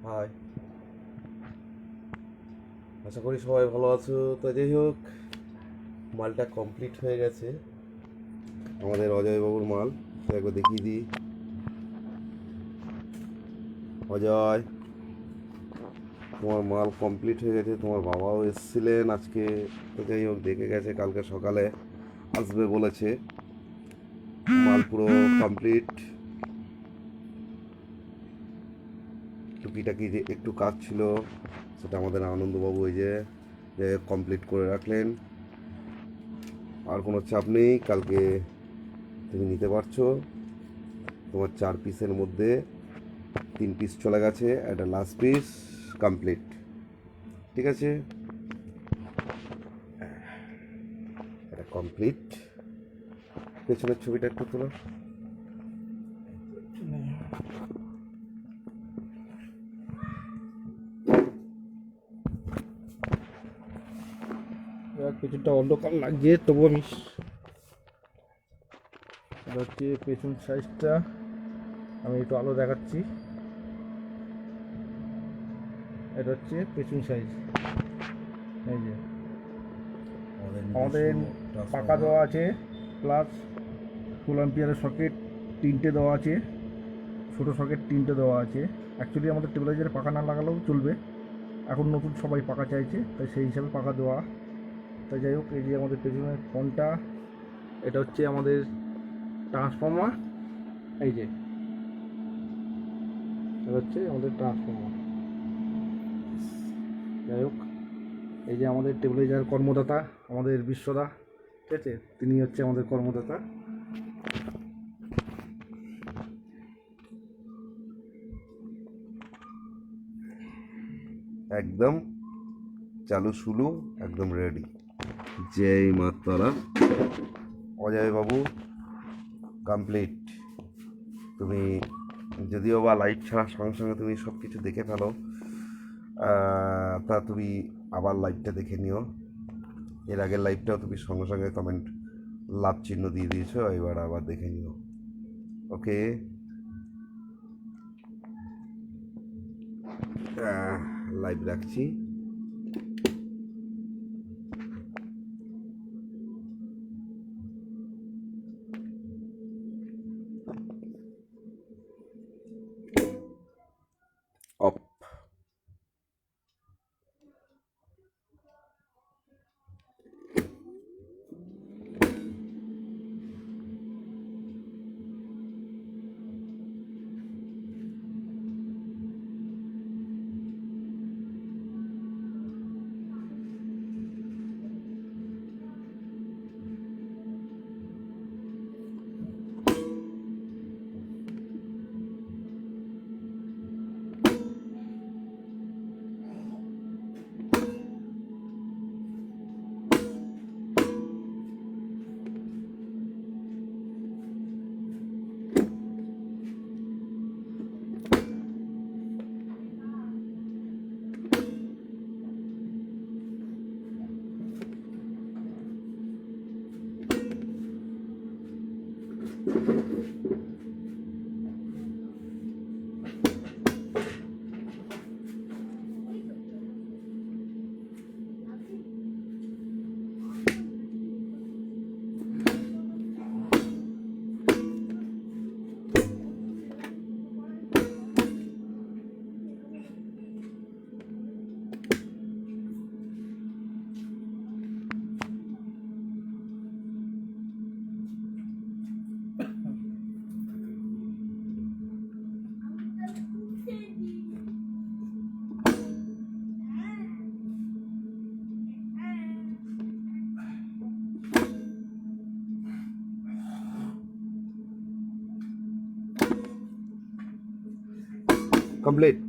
High, আশা করি সবাই ভালো আছো। তো যাই হোক, মালটা কমপ্লিট হয়ে গেছে, আমাদের অজয়বাবুর মাল। তো একবার দেখিয়ে দিই। অজয়, তোমার মাল কমপ্লিট হয়ে গেছে। তোমার বাবাও এসেছিলেন আজকে। তো যাই হোক, দেখে গেছে, কালকে সকালে আসবে বলেছে। মাল পুরো কমপ্লিট। টুকিটাকি যে একটু কাজ ছিল, সেটা আমাদের আনন্দবাবু এই যে কমপ্লিট করে রাখলেন। আর কোনো চাপ নেই, কালকে তুমি নিতে পারছো। তোমার 4 পিসের মধ্যে 3 পিস চলে গেছে, একটা লাস্ট পিস কমপ্লিট। ঠিক আছে, এটা কমপ্লিট। পেছনের ছবিটা একটু তোলো। পেছনটা অন্ধকার লাগছে, তবু আমি এটা হচ্ছে পেছন সাইজটা। আমি একটু আলো দেখাচ্ছি। এটা হচ্ছে পেছন সাইজ। এই যে আমাদের পাকা দেওয়া আছে, প্লাস 16 অ্যাম্পিয়ারের সকেট 3টে দেওয়া আছে, ছোটো সকেট 3টে দেওয়া আছে। অ্যাকচুয়ালি আমাদের টেবিলাইজারে পাকা না লাগালেও চলবে, এখন নতুন সবাই পাকা চাইছে, তাই সেই হিসাবে পাকা দেওয়া। তাই যাই হোক, এই যে আমাদের পেছনের ফোনটা, এটা হচ্ছে আমাদের ট্রান্সফর্মার। এই যে এটা হচ্ছে আমাদের ট্রান্সফর্মার। যাই হোক, এই যে আমাদের টেবিলাইজার কর্মদাতা আমাদের বিশ্বদা, ঠিক আছে, তিনি হচ্ছে আমাদের কর্মদাতা। একদম চালু শুলু, একদম রেডি। জয় মা তারা। অজয়বাবু কমপ্লিট। তুমি যদিও বা লাইট ছাড়ার সঙ্গে সঙ্গে তুমি সব কিছু দেখে ফেলো, তা তুমি আবার লাইভটা দেখে নিও। এর আগের লাইভটাও তুমি সঙ্গে সঙ্গে কমেন্ট লাভ চিহ্ন দিয়ে দিয়েছো, এবার আবার দেখে নিও। ওকে, লাইভ রাখছি। অফ। কমপ্লিট।